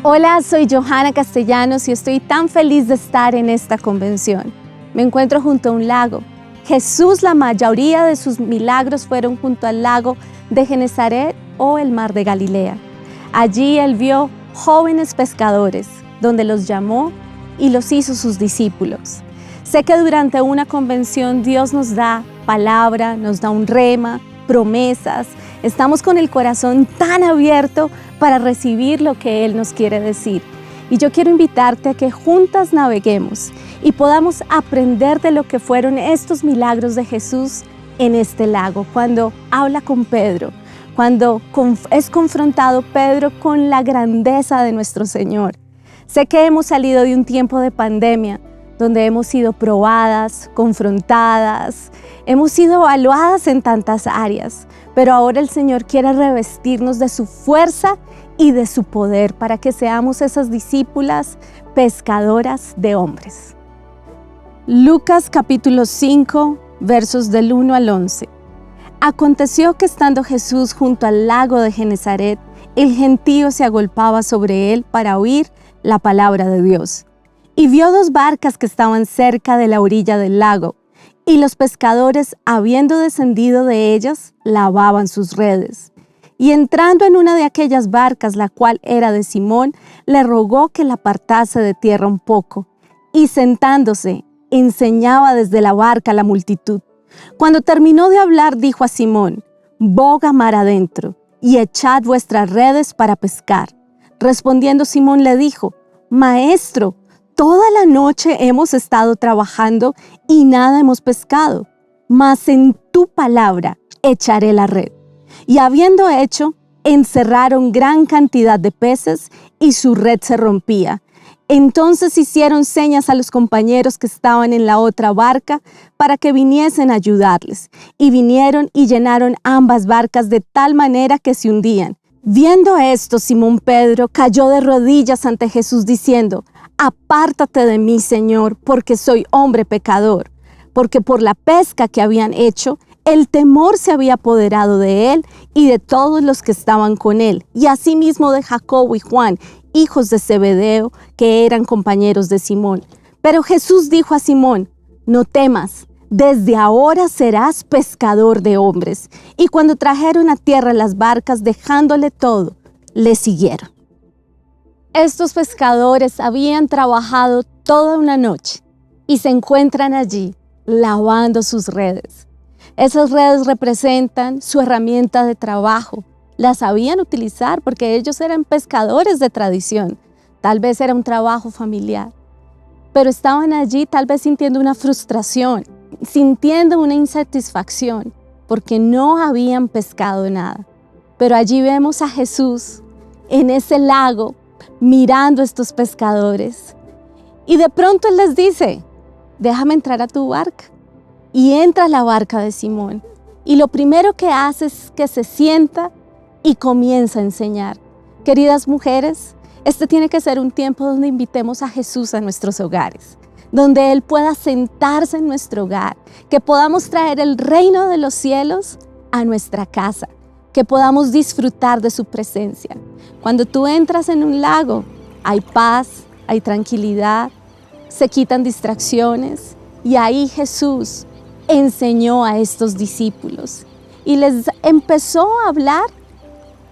Hola, soy Johanna Castellanos y estoy tan feliz de estar en esta convención. Me encuentro junto a un lago. Jesús, la mayoría de sus milagros fueron junto al lago de Genesaret o el mar de Galilea. Allí Él vio jóvenes pescadores, donde los llamó y los hizo sus discípulos. Sé que durante una convención Dios nos da palabra, nos da un rema, promesas. Estamos con el corazón tan abierto para recibir lo que Él nos quiere decir. Y yo quiero invitarte a que juntas naveguemos y podamos aprender de lo que fueron estos milagros de Jesús en este lago. Cuando habla con Pedro, cuando es confrontado Pedro con la grandeza de nuestro Señor. Sé que hemos salido de un tiempo de pandemia, donde hemos sido probadas, confrontadas, hemos sido evaluadas en tantas áreas, pero ahora el Señor quiere revestirnos de su fuerza y de su poder para que seamos esas discípulas pescadoras de hombres. Lucas capítulo 5, versos del 1 al 11. Aconteció que estando Jesús junto al lago de Genesaret, el gentío se agolpaba sobre él para oír la palabra de Dios. Y vio dos barcas que estaban cerca de la orilla del lago, y los pescadores, habiendo descendido de ellas, lavaban sus redes. Y entrando en una de aquellas barcas, la cual era de Simón, le rogó que la apartase de tierra un poco, y sentándose, enseñaba desde la barca a la multitud. Cuando terminó de hablar, dijo a Simón: boga mar adentro, y echad vuestras redes para pescar. Respondiendo Simón le dijo: Maestro, toda la noche hemos estado trabajando y nada hemos pescado, mas en tu palabra echaré la red. Y habiendo hecho, encerraron gran cantidad de peces y su red se rompía. Entonces hicieron señas a los compañeros que estaban en la otra barca para que viniesen a ayudarles. Y vinieron y llenaron ambas barcas de tal manera que se hundían. Viendo esto, Simón Pedro cayó de rodillas ante Jesús diciendo: Apártate de mí, Señor, porque soy hombre pecador. Porque por la pesca que habían hecho, el temor se había apoderado de él y de todos los que estaban con él, y asimismo de Jacobo y Juan, hijos de Zebedeo, que eran compañeros de Simón. Pero Jesús dijo a Simón: No temas, desde ahora serás pescador de hombres. Y cuando trajeron a tierra las barcas, dejándole todo, le siguieron. Estos pescadores habían trabajado toda una noche y se encuentran allí lavando sus redes. Esas redes representan su herramienta de trabajo. La sabían utilizar porque ellos eran pescadores de tradición. Tal vez era un trabajo familiar, pero estaban allí tal vez sintiendo una frustración, sintiendo una insatisfacción porque no habían pescado nada. Pero allí vemos a Jesús en ese lago mirando a estos pescadores, y de pronto Él les dice: déjame entrar a tu barca. Y entra a la barca de Simón, y lo primero que hace es que se sienta y comienza a enseñar. Queridas mujeres, este tiene que ser un tiempo donde invitemos a Jesús a nuestros hogares, donde Él pueda sentarse en nuestro hogar, que podamos traer el reino de los cielos a nuestra casa, que podamos disfrutar de su presencia. Cuando tú entras en un lago, hay paz, hay tranquilidad, se quitan distracciones, y ahí Jesús enseñó a estos discípulos y les empezó a hablar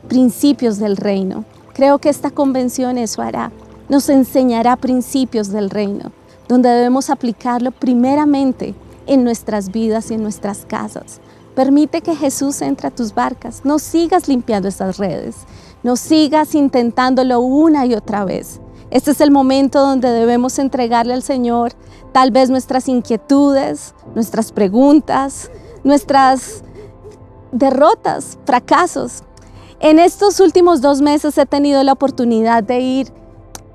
principios del reino. Creo que esta convención eso hará, nos enseñará principios del reino, donde debemos aplicarlo primeramente en nuestras vidas y en nuestras casas. Permite que Jesús entre a tus barcas. No sigas limpiando esas redes. No sigas intentándolo una y otra vez. Este es el momento donde debemos entregarle al Señor tal vez nuestras inquietudes, nuestras preguntas, nuestras derrotas, fracasos. En estos últimos 2 meses he tenido la oportunidad de ir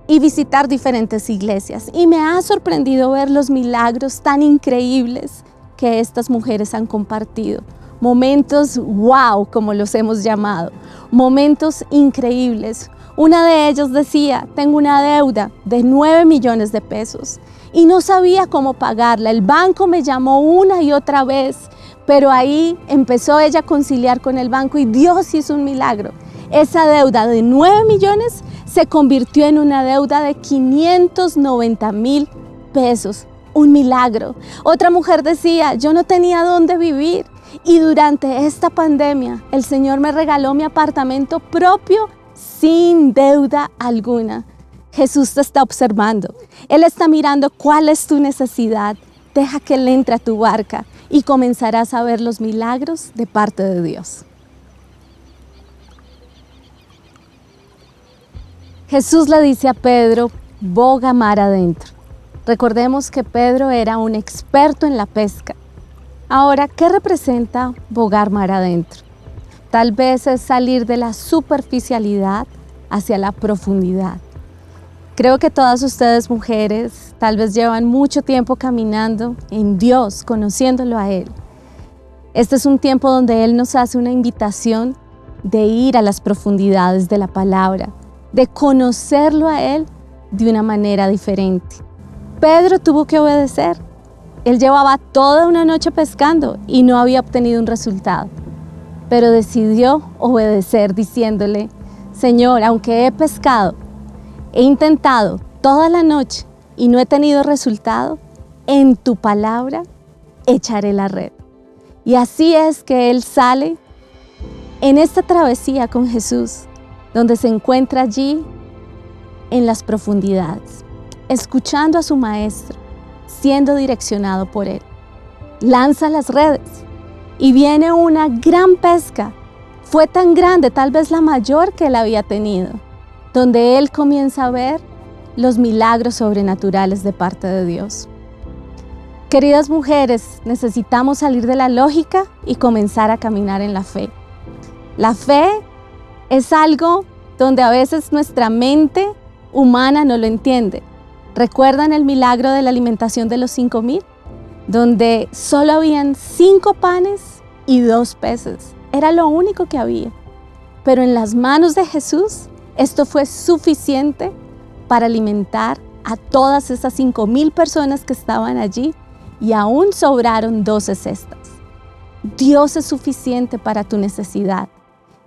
y visitar diferentes iglesias, y me ha sorprendido ver los milagros tan increíbles que estas mujeres han compartido. Momentos wow, como los hemos llamado, momentos increíbles. Una de ellas decía: tengo una deuda de 9 millones de pesos y no sabía cómo pagarla. El banco me llamó una y otra vez, pero ahí empezó ella a conciliar con el banco y Dios hizo un milagro. Esa deuda de 9 millones se convirtió en una deuda de 590,000 pesos. Un milagro. Otra mujer decía, yo no tenía dónde vivir y durante esta pandemia el Señor me regaló mi apartamento propio sin deuda alguna. Jesús te está observando. Él está mirando cuál es tu necesidad. Deja que Él entre a tu barca y comenzarás a ver los milagros de parte de Dios. Jesús le dice a Pedro, boga mar adentro. Recordemos que Pedro era un experto en la pesca. Ahora, ¿qué representa bogar mar adentro? Tal vez es salir de la superficialidad hacia la profundidad. Creo que todas ustedes mujeres tal vez llevan mucho tiempo caminando en Dios, conociéndolo a Él. Este es un tiempo donde Él nos hace una invitación de ir a las profundidades de la palabra, de conocerlo a Él de una manera diferente. Pedro tuvo que obedecer. Él llevaba toda una noche pescando y no había obtenido un resultado. Pero decidió obedecer diciéndole, Señor, aunque he pescado, he intentado toda la noche y no he tenido resultado, en tu palabra echaré la red. Y así es que él sale en esta travesía con Jesús, donde se encuentra allí en las profundidades, escuchando a su maestro, siendo direccionado por él. Lanza las redes y viene una gran pesca. Fue tan grande, tal vez la mayor que él había tenido, donde él comienza a ver los milagros sobrenaturales de parte de Dios. Queridas mujeres, necesitamos salir de la lógica y comenzar a caminar en la fe. La fe es algo donde a veces nuestra mente humana no lo entiende. ¿Recuerdan el milagro de la alimentación de los 5,000? Donde solo habían 5 panes y 2 peces. Era lo único que había. Pero en las manos de Jesús, esto fue suficiente para alimentar a todas esas 5,000 personas que estaban allí y aún sobraron 12 cestas. Dios es suficiente para tu necesidad.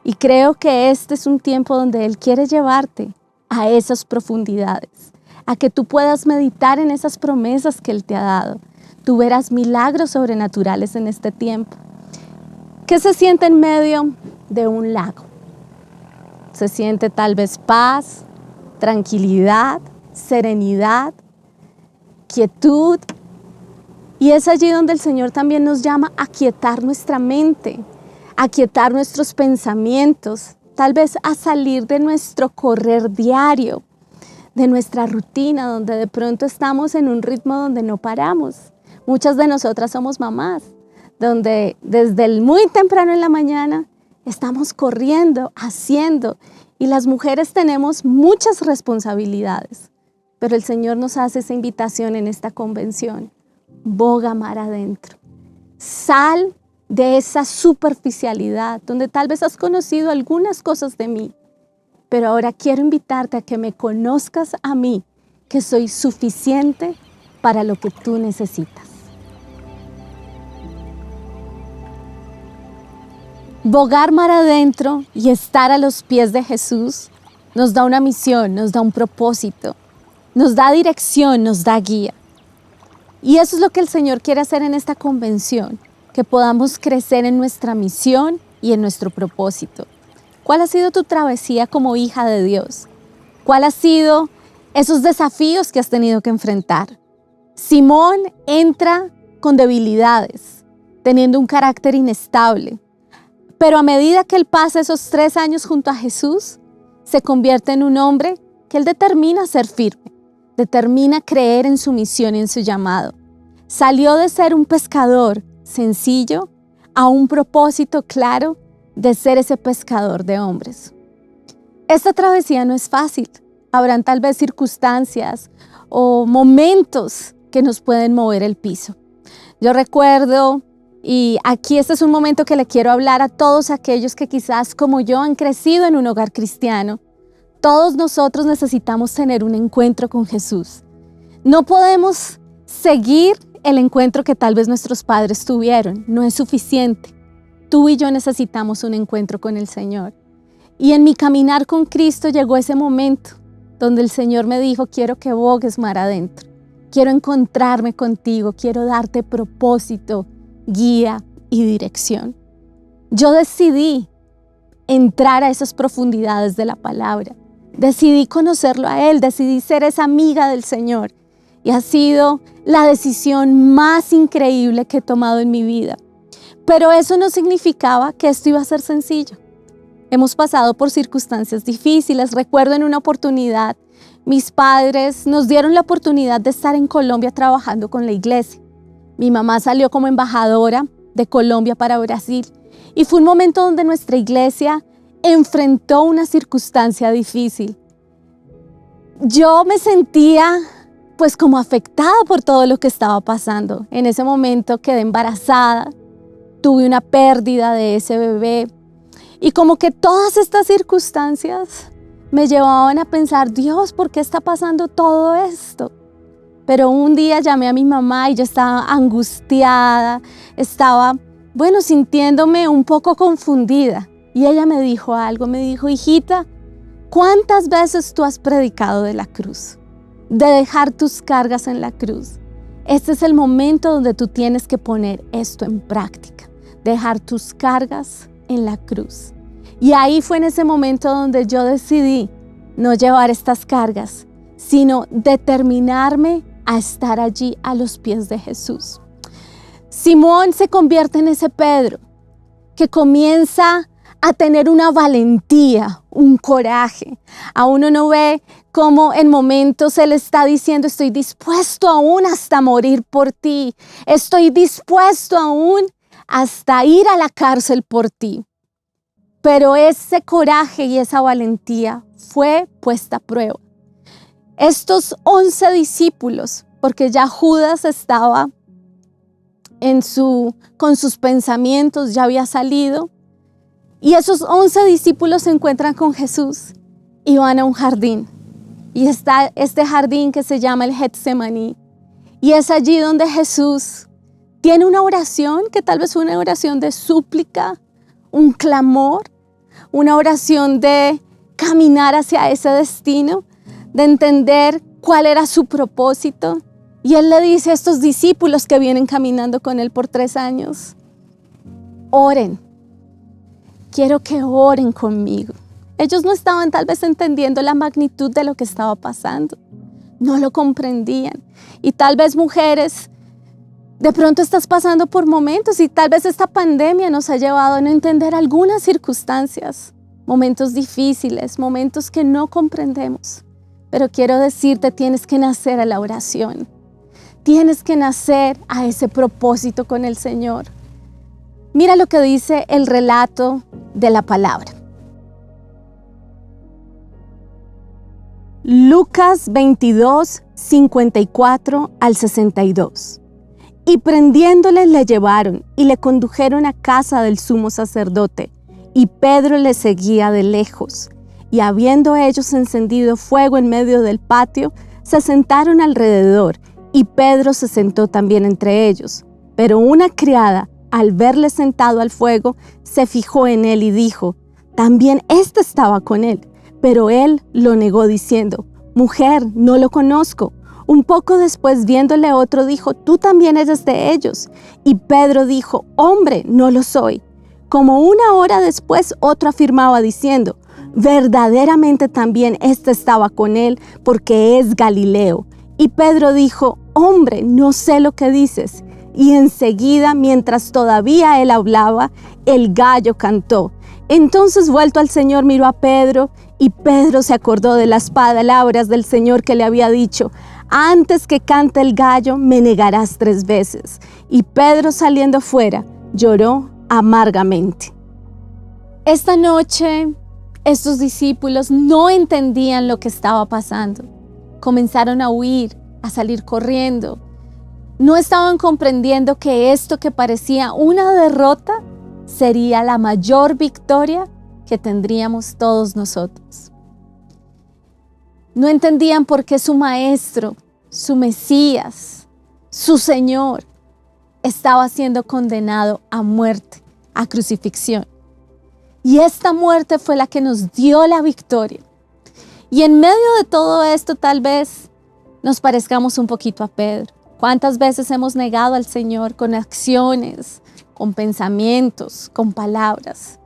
Y creo que este es un tiempo donde Él quiere llevarte a esas profundidades, a que tú puedas meditar en esas promesas que Él te ha dado. Tú verás milagros sobrenaturales en este tiempo. ¿Qué se siente en medio de un lago? Se siente tal vez paz, tranquilidad, serenidad, quietud. Y es allí donde el Señor también nos llama a quietar nuestra mente, a quietar nuestros pensamientos, tal vez a salir de nuestro correr diario, de nuestra rutina, donde de pronto estamos en un ritmo donde no paramos. Muchas de nosotras somos mamás, donde desde el muy temprano en la mañana estamos corriendo, haciendo, y las mujeres tenemos muchas responsabilidades, pero el Señor nos hace esa invitación en esta convención. Boga mar adentro. Sal de esa superficialidad, donde tal vez has conocido algunas cosas de mí, pero ahora quiero invitarte a que me conozcas a mí, que soy suficiente para lo que tú necesitas. Bogar mar adentro y estar a los pies de Jesús nos da una misión, nos da un propósito, nos da dirección, nos da guía. Y eso es lo que el Señor quiere hacer en esta convención, que podamos crecer en nuestra misión y en nuestro propósito. ¿Cuál ha sido tu travesía como hija de Dios? ¿Cuál ha sido esos desafíos que has tenido que enfrentar? Simón entra con debilidades, teniendo un carácter inestable, pero a medida que él pasa esos 3 años junto a Jesús, se convierte en un hombre que él determina ser firme, determina creer en su misión y en su llamado. Salió de ser un pescador sencillo a un propósito claro de ser ese pescador de hombres. Esta travesía no es fácil. Habrán tal vez circunstancias o momentos que nos pueden mover el piso. Yo recuerdo, y aquí este es un momento que le quiero hablar a todos aquellos que quizás como yo han crecido en un hogar cristiano. Todos nosotros necesitamos tener un encuentro con Jesús. No podemos seguir el encuentro que tal vez nuestros padres tuvieron. No es suficiente. Tú y yo necesitamos un encuentro con el Señor. Y en mi caminar con Cristo llegó ese momento donde el Señor me dijo, quiero que bogues mar adentro, quiero encontrarme contigo, quiero darte propósito, guía y dirección. Yo decidí entrar a esas profundidades de la palabra, decidí conocerlo a Él, decidí ser esa amiga del Señor y ha sido la decisión más increíble que he tomado en mi vida. Pero eso no significaba que esto iba a ser sencillo. Hemos pasado por circunstancias difíciles. Recuerdo en una oportunidad, mis padres nos dieron la oportunidad de estar en Colombia trabajando con la iglesia. Mi mamá salió como embajadora de Colombia para Brasil y fue un momento donde nuestra iglesia enfrentó una circunstancia difícil. Yo me sentía pues como afectada por todo lo que estaba pasando. En ese momento quedé embarazada, tuve una pérdida de ese bebé y como que todas estas circunstancias me llevaban a pensar, Dios, ¿por qué está pasando todo esto? Pero un día llamé a mi mamá y yo estaba angustiada, estaba, sintiéndome un poco confundida. Y ella me dijo algo, me dijo, hijita, ¿cuántas veces tú has predicado de la cruz? De dejar tus cargas en la cruz. Este es el momento donde tú tienes que poner esto en práctica, dejar tus cargas en la cruz. Y ahí fue en ese momento donde yo decidí no llevar estas cargas, sino determinarme a estar allí a los pies de Jesús. Simón se convierte en ese Pedro que comienza a tener una valentía, un coraje. A uno no ve cómo en momentos él está diciendo, estoy dispuesto aún hasta morir por ti, estoy dispuesto aún hasta ir a la cárcel por ti. Pero ese coraje y esa valentía fue puesta a prueba. Estos 11 discípulos, porque ya Judas estaba con sus pensamientos, ya había salido, y esos 11 discípulos se encuentran con Jesús y van a un jardín. Y está este jardín que se llama el Getsemaní. Y es allí donde Jesús tiene una oración que tal vez fue una oración de súplica, un clamor, una oración de caminar hacia ese destino, de entender cuál era su propósito. Y Él le dice a estos discípulos que vienen caminando con Él por 3 años, oren, quiero que oren conmigo. Ellos no estaban tal vez entendiendo la magnitud de lo que estaba pasando, no lo comprendían. Y tal vez mujeres, de pronto estás pasando por momentos y tal vez esta pandemia nos ha llevado a no entender algunas circunstancias, momentos difíciles, momentos que no comprendemos. Pero quiero decirte, tienes que nacer a la oración. Tienes que nacer a ese propósito con el Señor. Mira lo que dice el relato de la palabra. Lucas 22, 54 al 62. Y prendiéndole le llevaron y le condujeron a casa del sumo sacerdote, y Pedro le seguía de lejos. Y habiendo ellos encendido fuego en medio del patio, se sentaron alrededor, y Pedro se sentó también entre ellos. Pero una criada, al verle sentado al fuego, se fijó en él y dijo, también éste estaba con él. Pero él lo negó diciendo, mujer, no lo conozco. Un poco después, viéndole otro, dijo, tú también eres de ellos. Y Pedro dijo, hombre, no lo soy. Como 1 hora después, otro afirmaba diciendo, verdaderamente también éste estaba con él, porque es Galileo. Y Pedro dijo, hombre, no sé lo que dices. Y enseguida, mientras todavía él hablaba, el gallo cantó. Entonces, vuelto al Señor, miró a Pedro, y Pedro se acordó de las palabras del Señor que le había dicho, antes que cante el gallo, me negarás 3 veces. Y Pedro, saliendo fuera, lloró amargamente. Esta noche, estos discípulos no entendían lo que estaba pasando. Comenzaron a huir, a salir corriendo. No estaban comprendiendo que esto que parecía una derrota sería la mayor victoria que tendríamos todos nosotros. No entendían por qué su maestro, su Mesías, su Señor, estaba siendo condenado a muerte, a crucifixión. Y esta muerte fue la que nos dio la victoria. Y en medio de todo esto tal vez nos parezcamos un poquito a Pedro. ¿Cuántas veces hemos negado al Señor con acciones, con pensamientos, con palabras?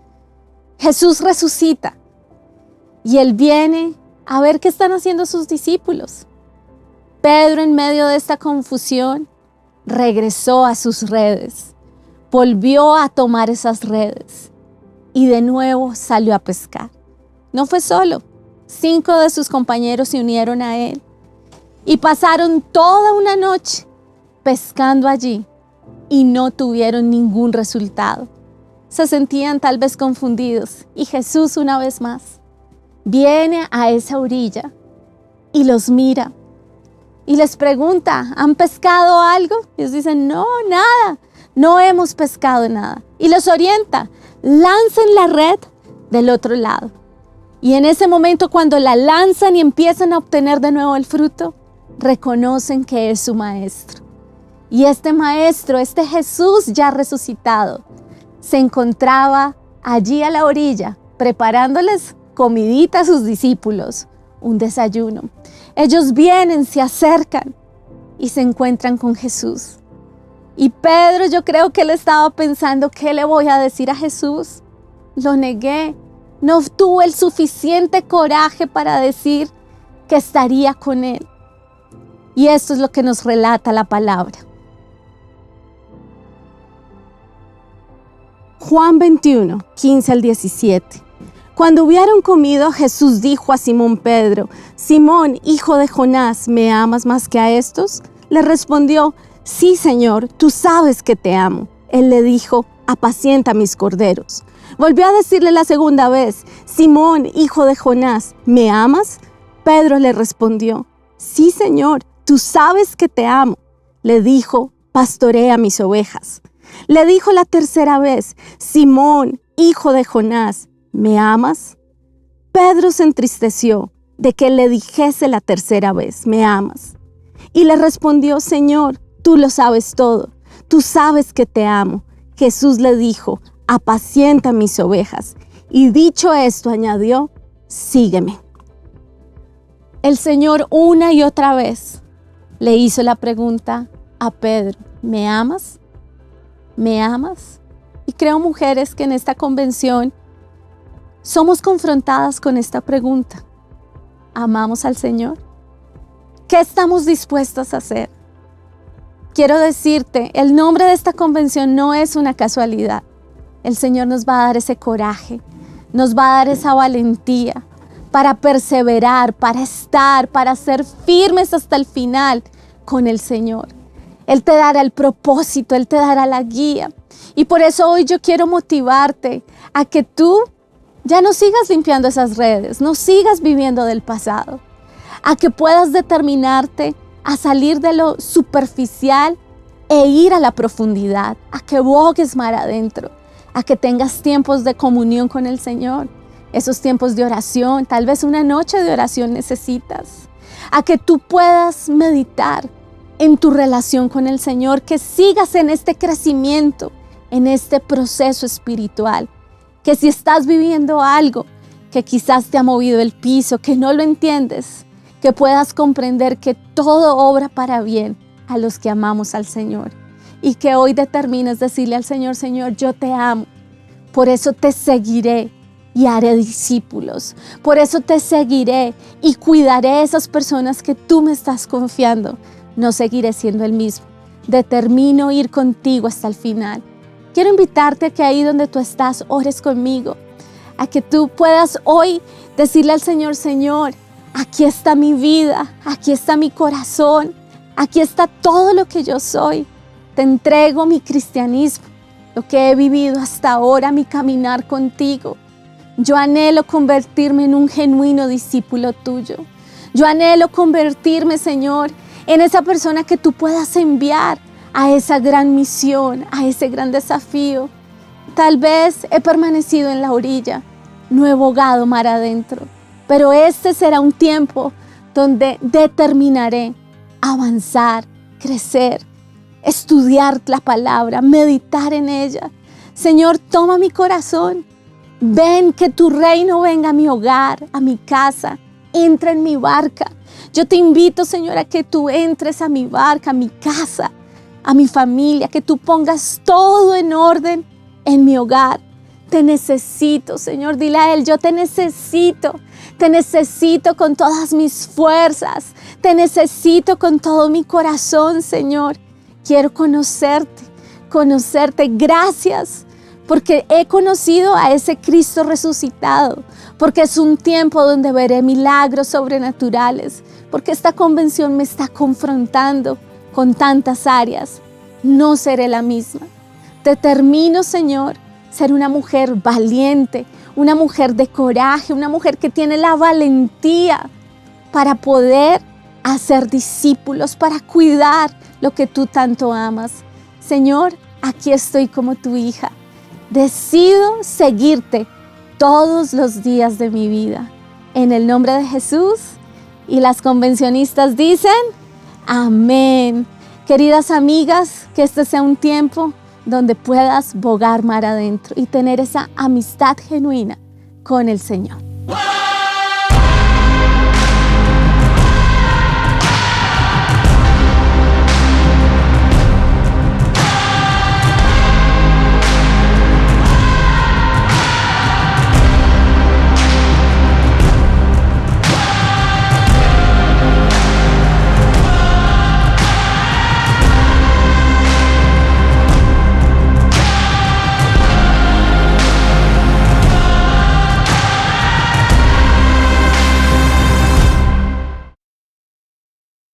Jesús resucita y Él viene a ver qué están haciendo sus discípulos. Pedro, en medio de esta confusión, regresó a sus redes, volvió a tomar esas redes y de nuevo salió a pescar. No fue solo, 5 de sus compañeros se unieron a él y pasaron toda una noche pescando allí y no tuvieron ningún resultado. Se sentían tal vez confundidos y Jesús una vez más viene a esa orilla y los mira y les pregunta, ¿han pescado algo? Y ellos dicen, no, nada, no hemos pescado nada. Y los orienta, lancen la red del otro lado. Y en ese momento, cuando la lanzan y empiezan a obtener de nuevo el fruto, reconocen que es su maestro. Y este maestro, este Jesús ya resucitado, se encontraba allí a la orilla, preparándoles comidita a sus discípulos, un desayuno. Ellos vienen, se acercan y se encuentran con Jesús. Y Pedro, yo creo que él estaba pensando, ¿qué le voy a decir a Jesús? Lo negué. No tuve el suficiente coraje para decir que estaría con él. Y esto es lo que nos relata la palabra. Juan 21, 15 al 17. Cuando hubieron comido, Jesús dijo a Simón Pedro, Simón, hijo de Jonás, ¿me amas más que a estos? Le respondió, sí, Señor, tú sabes que te amo. Él le dijo, apacienta mis corderos. Volvió a decirle la segunda vez, Simón, hijo de Jonás, ¿me amas? Pedro le respondió, sí, Señor, tú sabes que te amo. Le dijo, pastorea mis ovejas. Le dijo la tercera vez, Simón, hijo de Jonás, ¿me amas? Pedro se entristeció de que le dijese la tercera vez, ¿me amas? Y le respondió, Señor, tú lo sabes todo, tú sabes que te amo. Jesús le dijo, apacienta mis ovejas. Y dicho esto, añadió, sígueme. El Señor una y otra vez le hizo la pregunta a Pedro, ¿me amas? ¿Me amas? Y creo, mujeres, que en esta convención somos confrontadas con esta pregunta. ¿Amamos al Señor? ¿Qué estamos dispuestas a hacer? Quiero decirte, el nombre de esta convención no es una casualidad. El Señor nos va a dar ese coraje, nos va a dar esa valentía para perseverar, para estar, para ser firmes hasta el final con el Señor. Él te dará el propósito, Él te dará la guía. Y por eso hoy yo quiero motivarte a que tú ya no sigas limpiando esas redes, no sigas viviendo del pasado, a que puedas determinarte a salir de lo superficial e ir a la profundidad, a que bogues mar adentro, a que tengas tiempos de comunión con el Señor, esos tiempos de oración, tal vez una noche de oración necesitas, a que tú puedas meditar en tu relación con el Señor, que sigas en este crecimiento, en este proceso espiritual, que si estás viviendo algo que quizás te ha movido el piso, que no lo entiendes, que puedas comprender que todo obra para bien a los que amamos al Señor y que hoy determines decirle al Señor, Señor, yo te amo, por eso te seguiré y haré discípulos, por eso te seguiré y cuidaré esas personas que tú me estás confiando. No seguiré siendo el mismo. Determino ir contigo hasta el final. Quiero invitarte a que ahí donde tú estás, ores conmigo. A que tú puedas hoy decirle al Señor, Señor, aquí está mi vida, aquí está mi corazón, aquí está todo lo que yo soy. Te entrego mi cristianismo, lo que he vivido hasta ahora, mi caminar contigo. Yo anhelo convertirme en un genuino discípulo tuyo. Yo anhelo convertirme, Señor, en esa persona que tú puedas enviar a esa gran misión, a ese gran desafío. Tal vez he permanecido en la orilla, no he bogado mar adentro, pero este será un tiempo donde determinaré avanzar, crecer, estudiar la palabra, meditar en ella. Señor, toma mi corazón, ven, que tu reino venga a mi hogar, a mi casa, entra en mi barca. Yo te invito, Señor, a que tú entres a mi barca, a mi casa, a mi familia, que tú pongas todo en orden en mi hogar. Te necesito, Señor, dile a Él, yo te necesito con todas mis fuerzas, te necesito con todo mi corazón, Señor. Quiero conocerte, gracias, porque he conocido a ese Cristo resucitado, porque es un tiempo donde veré milagros sobrenaturales, porque esta convención me está confrontando con tantas áreas. No seré la misma. Determino, Señor, ser una mujer valiente, una mujer de coraje, una mujer que tiene la valentía para poder hacer discípulos, para cuidar lo que tú tanto amas. Señor, aquí estoy como tu hija. Decido seguirte todos los días de mi vida. En el nombre de Jesús. Y las convencionistas dicen, amén. Queridas amigas, que este sea un tiempo donde puedas bogar mar adentro y tener esa amistad genuina con el Señor.